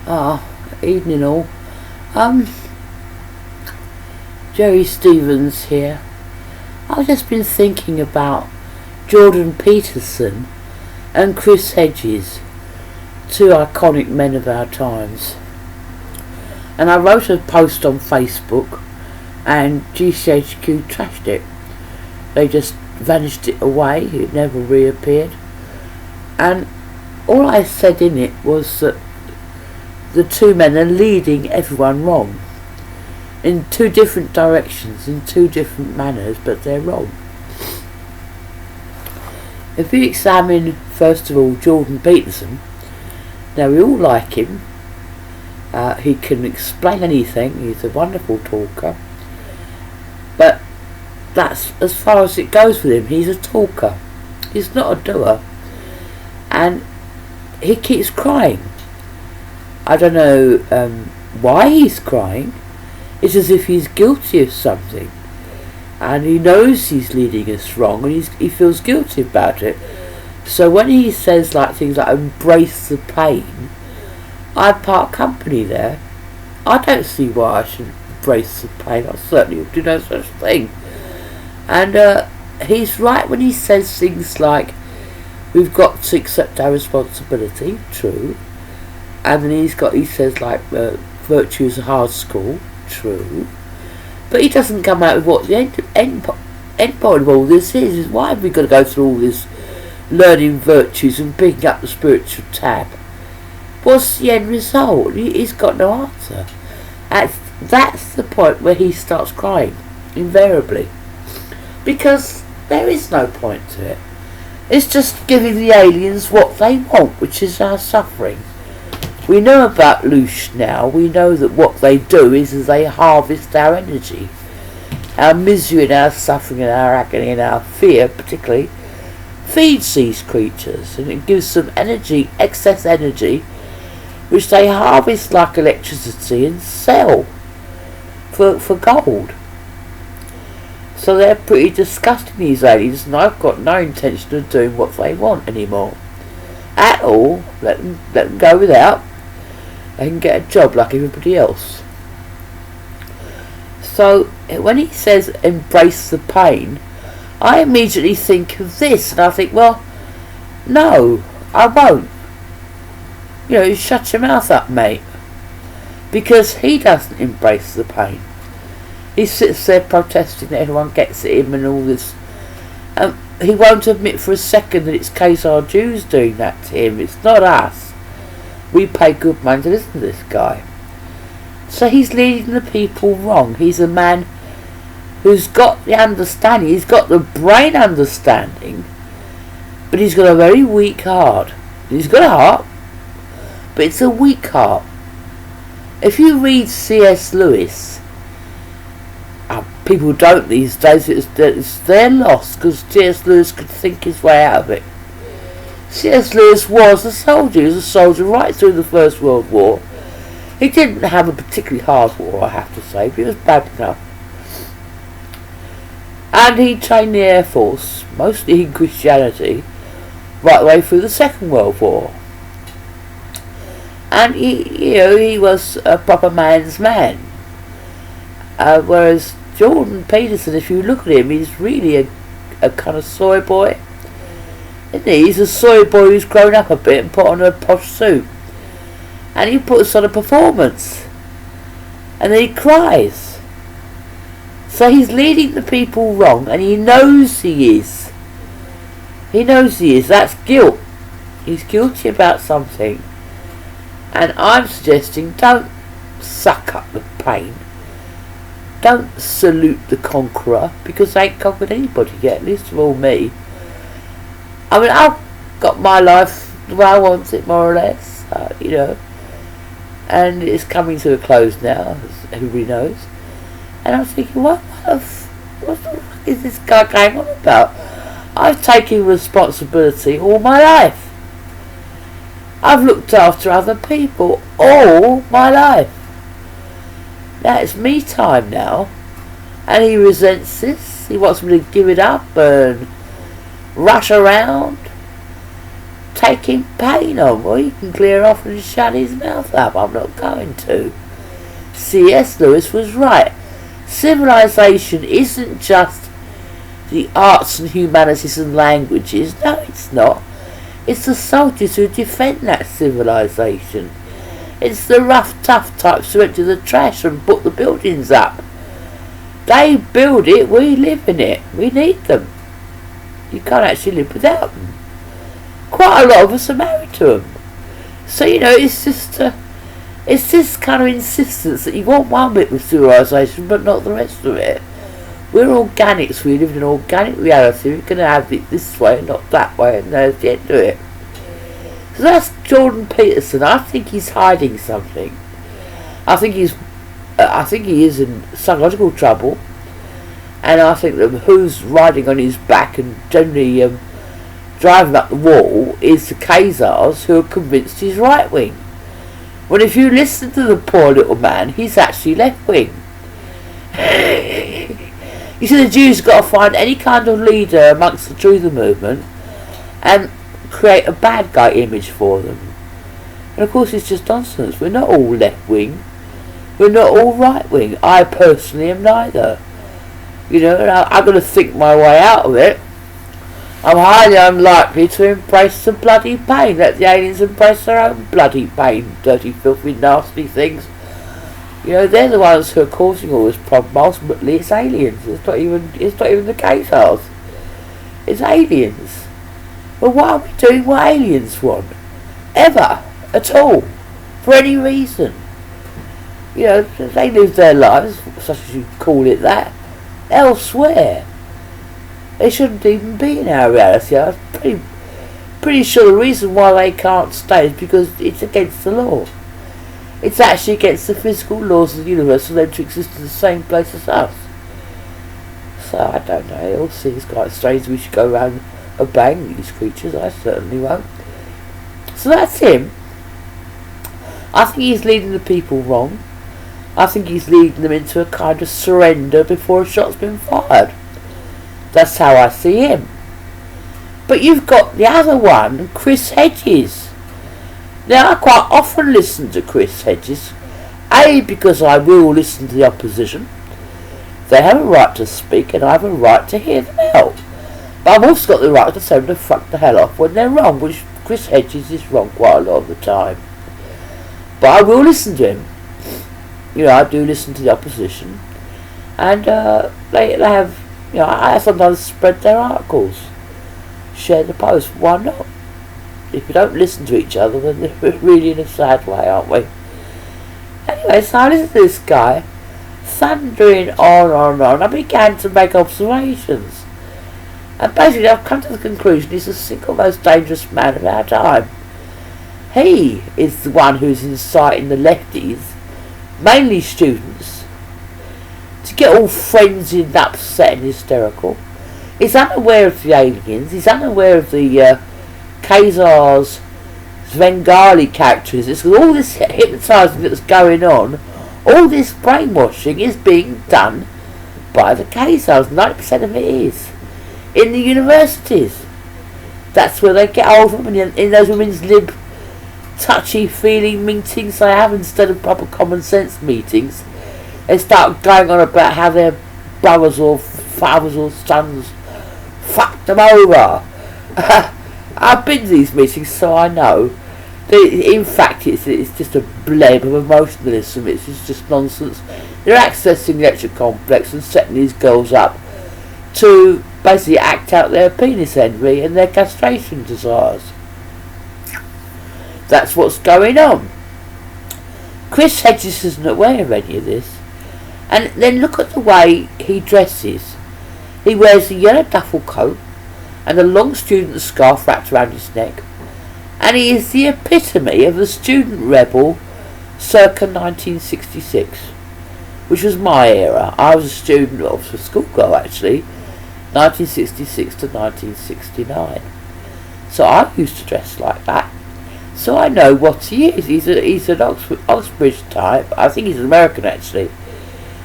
Evening all. Um, Jerry Stevens here. I've just been thinking about Jordan Peterson and Chris Hedges, two iconic men of our times. And I wrote a post on Facebook and GCHQ trashed it. They just vanished it away, it never reappeared. And all I said in it was that the two men are leading everyone wrong in two different directions, in two different manners, but they're wrong. If you examine first of all Jordan Peterson, now we all like him, he can explain anything, he's a wonderful talker, but that's as far as it goes with him. He's a talker, he's not a doer, and he keeps crying. I don't know why he's crying. It's as if he's guilty of something, and he knows he's leading us wrong, and he feels guilty about it. So when he says things like embrace the pain, I part company there. I don't see why I should embrace the pain. I certainly would do no such thing. And he's right when he says things like we've got to accept our responsibility. True. And then he says virtue is a hard school. True. But he doesn't come out with what the end point of all this is. Why have we got to go through all this learning virtues and picking up the spiritual tab? What's the end result? He's got no answer. That's the point where he starts crying, invariably. Because there is no point to it. It's just giving the aliens what they want, which is our suffering. We know about Loosh now. We know that what they do is they harvest our energy. Our misery and our suffering and our agony and our fear particularly feeds these creatures, and it gives them energy, excess energy, which they harvest like electricity and sell for gold. So they're pretty disgusting, these aliens, and I've got no intention of doing what they want anymore. At all. Let them go without. They can get a job like everybody else. So when he says embrace the pain, I immediately think of this, and I think, well, no, I won't. You shut your mouth up, mate. Because he doesn't embrace the pain. He sits there protesting that everyone gets at him and all this. He won't admit for a second that it's Khazar Jews doing that to him. It's not us. We pay good money to listen to this guy. So he's leading the people wrong. He's a man who's got the understanding. He's got the brain understanding. But he's got a very weak heart. He's got a heart, but it's a weak heart. If you read C.S. Lewis, people don't these days, it's their loss, because C.S. Lewis could think his way out of it. C.S. Lewis was a soldier. He was a soldier right through the First World War. He didn't have a particularly hard war, I have to say, but it was bad enough. And he trained the Air Force, mostly in Christianity, right the way through the Second World War. And he was a proper man's man. Whereas Jordan Peterson, if you look at him, he's really a kind of soy boy. Isn't he? He's a soy boy who's grown up a bit and put on a posh suit. And he puts on a performance. And then he cries. So he's leading the people wrong, and he knows he is. He knows he is. That's guilt. He's guilty about something. And I'm suggesting don't suck up the pain. Don't salute the conqueror, because they ain't conquered anybody yet, least of all me. I mean, I've got my life the way I want it, more or less, and it's coming to a close now, as everybody knows. And I'm thinking, what the fuck is this guy going on about? I've taken responsibility all my life. I've looked after other people all my life. Now it's me time now, and he resents this. He wants me to give it up and rush around, taking pain on. Well, you can clear off and shut his mouth up. I'm not going to. C.S. Lewis was right. Civilization isn't just the arts and humanities and languages. No, it's not. It's the soldiers who defend that civilization. It's the rough, tough types who empty the trash and put the buildings up. They build it, we live in it. We need them. You can't actually live without them. Quite a lot of us are married to them. So, it's this kind of insistence that you want one bit of civilization but not the rest of it. We're organics, we live in an organic reality. We're going to have it this way and not that way, and there's the end of it. So that's Jordan Peterson. I think he's hiding something. I think he is in psychological trouble, and I think that who's riding on his back and generally driving up the wall is the Khazars, who are convinced he's right wing. When if you listen to the poor little man, he's actually left wing. You see, the Jews have got to find any kind of leader amongst the Truth movement and create a bad guy image for them. And of course it's just nonsense. We're not all left wing. We're not all right wing. I personally am neither. I've got to think my way out of it. I'm highly unlikely to embrace the bloody pain. Let the aliens embrace their own bloody pain. Dirty, filthy, nasty things. They're the ones who are causing all this problem. Ultimately, it's aliens. It's not even the Khazars. It's aliens. Well, why are we doing what aliens want? Ever. At all. For any reason. They live their lives, such as you call it that, elsewhere. They shouldn't even be in our reality. I'm pretty sure the reason why they can't stay is because it's against the law. It's actually against the physical laws of the universe for them to exist in the same place as us. So, I don't know. It all seems quite strange. We should go around obeying these creatures. I certainly won't. So that's him. I think he's leading the people wrong. I think he's leading them into a kind of surrender before a shot's been fired. That's how I see him. But you've got the other one, Chris Hedges. Now, I quite often listen to Chris Hedges. A, because I will listen to the opposition. They have a right to speak and I have a right to hear them out. But I've also got the right to tell them to fuck the hell off when they're wrong, which Chris Hedges is wrong quite a lot of the time. But I will listen to him. I do listen to the opposition. And they have, I sometimes spread their articles. Share the post. Why not? If we don't listen to each other, then we're really in a sad way, aren't we? Anyway, so I listened to this guy thundering on and on. I began to make observations. And basically I've come to the conclusion he's the single most dangerous man of our time. He is the one who's inciting the lefties, mainly students, to get all frenzied and upset and hysterical. He's unaware of the aliens, he's unaware of the Khazars' Svengali characteristics, because all this hypnotising that's going on, all this brainwashing is being done by the Khazars. 90% of it is. In the universities. That's where they get hold of them, in those women's lib touchy-feely meetings they have instead of proper common sense meetings. They start going on about how their brothers or fathers or sons fucked them over. I've been to these meetings, so I know. In fact, it's just a bleb of emotionalism. It's just nonsense. They're accessing the electric complex and setting these girls up to basically act out their penis envy and their castration desires. That's what's going on. Chris Hedges isn't aware of any of this. And then look at the way he dresses. He wears a yellow duffel coat and a long student scarf wrapped around his neck. And he is the epitome of the student rebel circa 1966, which was my era. I was a student of a schoolgirl actually, 1966 to 1969. So I used to dress like that. So I know what he is. He's an Oxbridge type. I think he's an American actually.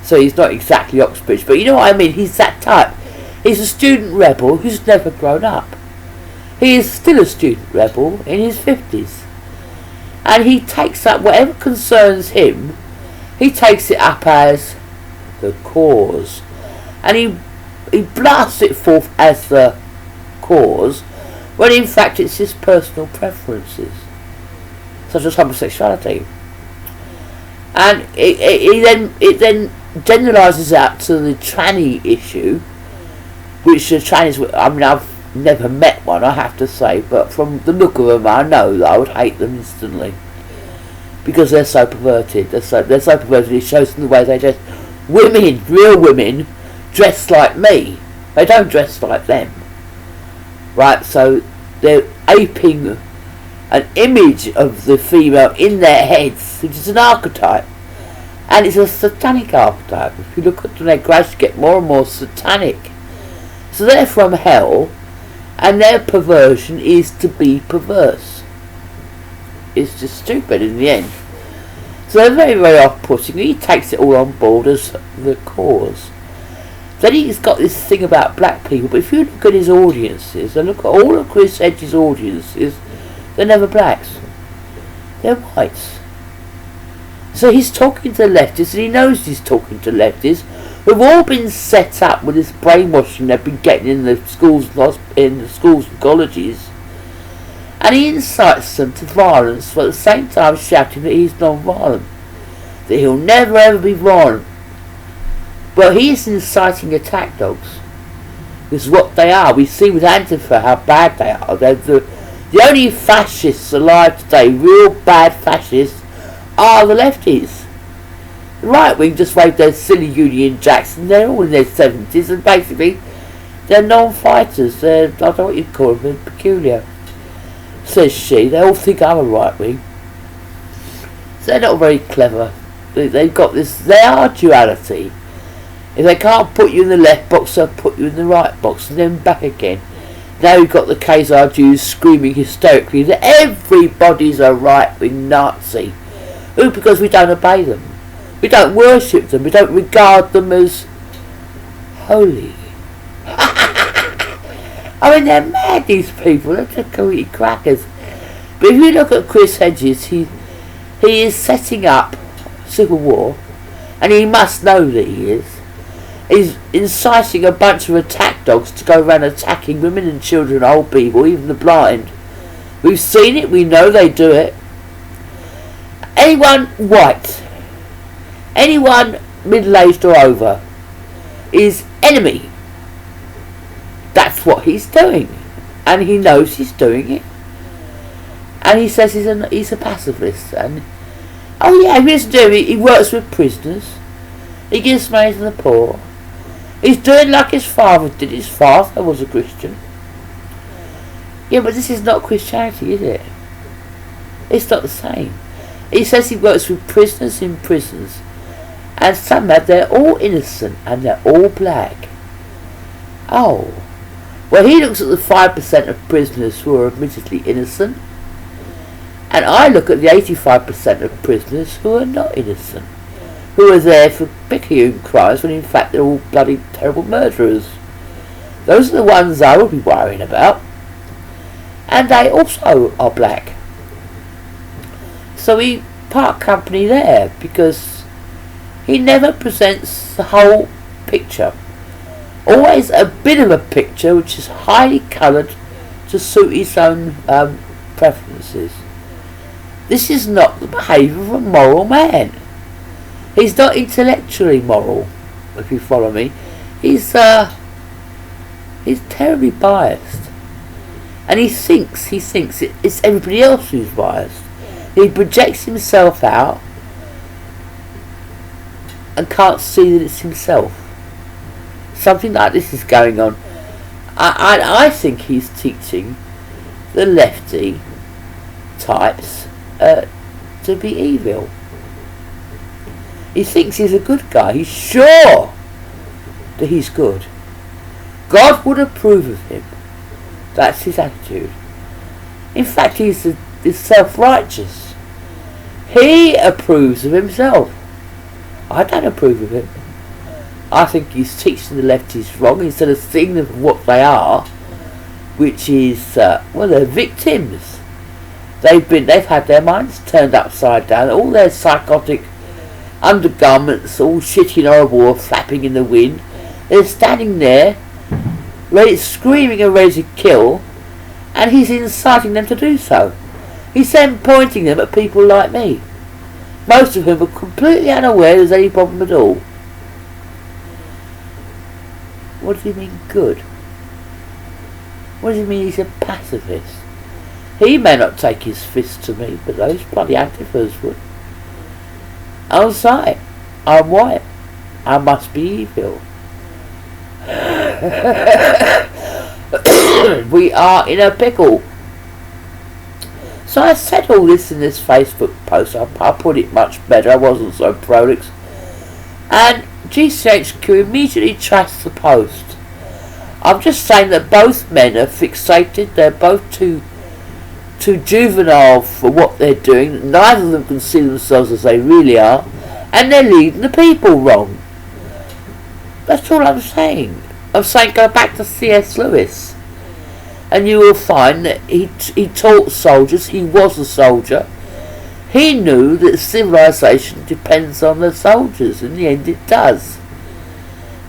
So he's not exactly Oxbridge, but you know what I mean. He's that type. He's a student rebel who's never grown up. He is still a student rebel in his 50s. And he takes up whatever concerns him, he takes it up as the cause. And he blasts it forth as the cause, when in fact it's his personal preferences, such as homosexuality. And it then generalises out to the tranny issue, which the trannies, I mean, I've never met one, I have to say, but from the look of them I know that I would hate them instantly, because they're so perverted. They're so perverted. It shows in the way they dress. Women, real women, dress like me. They don't dress like them, right? So they're aping an image of the female in their heads, which is an archetype, and it's a satanic archetype. If you look at them, they gradually get more and more satanic. So they're from hell, and their perversion is to be perverse. It's just stupid in the end. So they're very, very off-putting. He takes it all on board as the cause. Then he's got this thing about black people, but if you look at his audiences, and look at all of Chris Hedges' audiences, they're never blacks. They're whites. So he's talking to leftists, and he knows he's talking to leftists, who've all been set up with this brainwashing they've been getting in the schools and colleges, and he incites them to violence, while at the same time shouting that he's non-violent, that he'll never ever be violent. Well, he is inciting attack dogs. This is what they are. We see with Antifa how bad they are. They're the only fascists alive today, real bad fascists, are the lefties. The right wing just waved their silly Union Jacks, and they're all in their 70s, and basically they're non-fighters. They're, I don't know what you'd call them, they're peculiar. Says she. They all think I'm a right wing. So they're not very clever. They've got this, they are duality. If they can't put you in the left box, they'll put you in the right box, and then back again. Now you've got the Khazar Jews screaming hysterically that everybody's a right-wing Nazi. Who? Because we don't obey them. We don't worship them. We don't regard them as holy. I mean, they're mad, these people. They're just complete crackers. But if you look at Chris Hedges, he is setting up civil war, and he must know that he is. He's inciting a bunch of attack dogs to go around attacking women and children, old people, even the blind. We've seen it, we know they do it. Anyone white, anyone middle-aged or over, is enemy. That's what he's doing. And he knows he's doing it. And he says he's a pacifist. And oh yeah, he doesn't do it. He works with prisoners. He gives money to the poor. He's doing like his father did. His father was a Christian. Yeah, but this is not Christianity, is it? It's not the same. He says he works with prisoners in prisons, and somehow they're all innocent and they're all black. Oh, well, he looks at the 5% of prisoners who are admittedly innocent, and I look at the 85% of prisoners who are not innocent, who are there for picayune crimes when in fact they're all bloody terrible murderers. Those are the ones I will be worrying about, and they also are black. So we part company there, because he never presents the whole picture. Always a bit of a picture which is highly coloured to suit his own preferences. This is not the behaviour of a moral man. He's not intellectually moral, if you follow me. He's terribly biased. And he thinks it's everybody else who's biased. He projects himself out and can't see that it's himself. Something like this is going on. I think he's teaching the lefty types to be evil. He thinks he's a good guy. He's sure that he's good. God would approve of him. That's his attitude. In fact, he's self-righteous. He approves of himself. I don't approve of him. I think he's teaching the lefties wrong. Instead of seeing them for what they are, which is, well, they're victims. They've had their minds turned upside down. All their psychotic undergarments, all shitty and horrible, or flapping in the wind. They're standing there, screaming and ready to kill, and he's inciting them to do so. He's then pointing them at people like me, most of whom are completely unaware there's any problem at all. What do you mean good? What does he mean he's a pacifist? He may not take his fist to me, but those bloody Antifas would. I'm sorry, I'm white. I must be evil. We are in a pickle. So I said all this in this Facebook post. I put it much better. I wasn't so prolix. And GCHQ immediately trashed the post. I'm just saying that both men are fixated. They're both too juvenile for what they're doing. Neither of them can see themselves as they really are, and they're leading the people wrong. That's all I'm saying. I'm saying go back to C.S. Lewis, and you will find that he taught soldiers. He was a soldier. He knew that civilization depends on the soldiers. In the end, it does,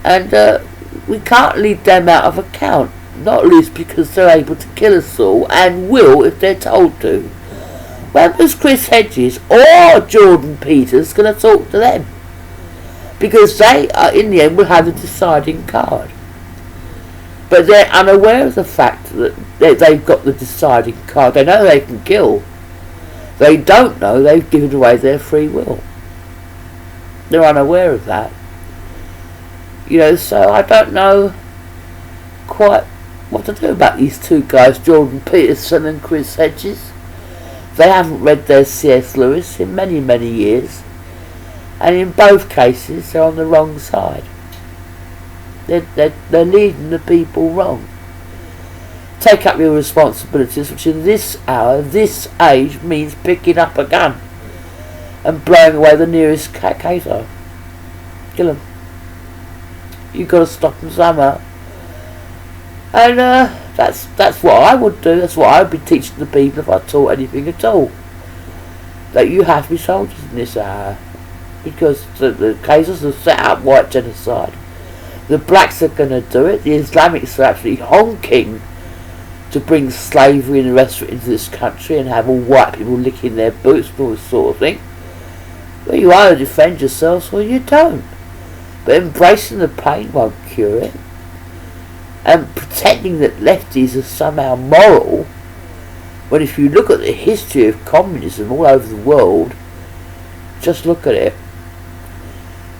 and we can't leave them out of account. Not least because they're able to kill us all, and will if they're told to. When was Chris Hedges or Jordan Peters going to talk to them? Because they, in the end, will have the deciding card. But they're unaware of the fact that they've got the deciding card. They know they can kill. They don't know they've given away their free will. They're unaware of that. So I don't know quite what to do about these two guys, Jordan Peterson and Chris Hedges. They haven't read their C.S. Lewis in many, many years, and in both cases they're on the wrong side. They're leading the people wrong. Take up your responsibilities, which in this hour, this age, means picking up a gun and blowing away the nearest cato. Kill them. You've got to stop them somehow. And that's what I would do. That's what I would be teaching the people if I taught anything at all. That you have to be soldiers in this hour. Because the cases have set up white genocide. The blacks are going to do it. The Islamics are actually honking to bring slavery and the rest of it into this country and have all white people licking their boots and all this sort of thing. Well, you either defend yourselves or you don't. But embracing the pain won't cure it. And pretending that lefties are somehow moral, when if you look at the history of communism all over the world, just look at it.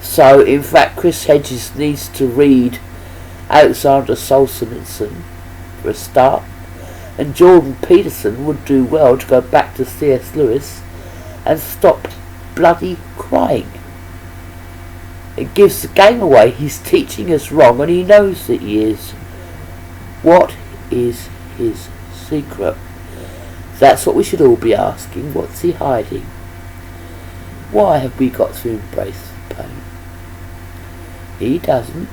So, in fact, Chris Hedges needs to read Alexander Solzhenitsyn for a start, and Jordan Peterson would do well to go back to C.S. Lewis and stop bloody crying. It gives the game away. He's teaching us wrong, and he knows that he is. What is his secret? That's what we should all be asking. What's he hiding? Why have we got to embrace the pain? He doesn't.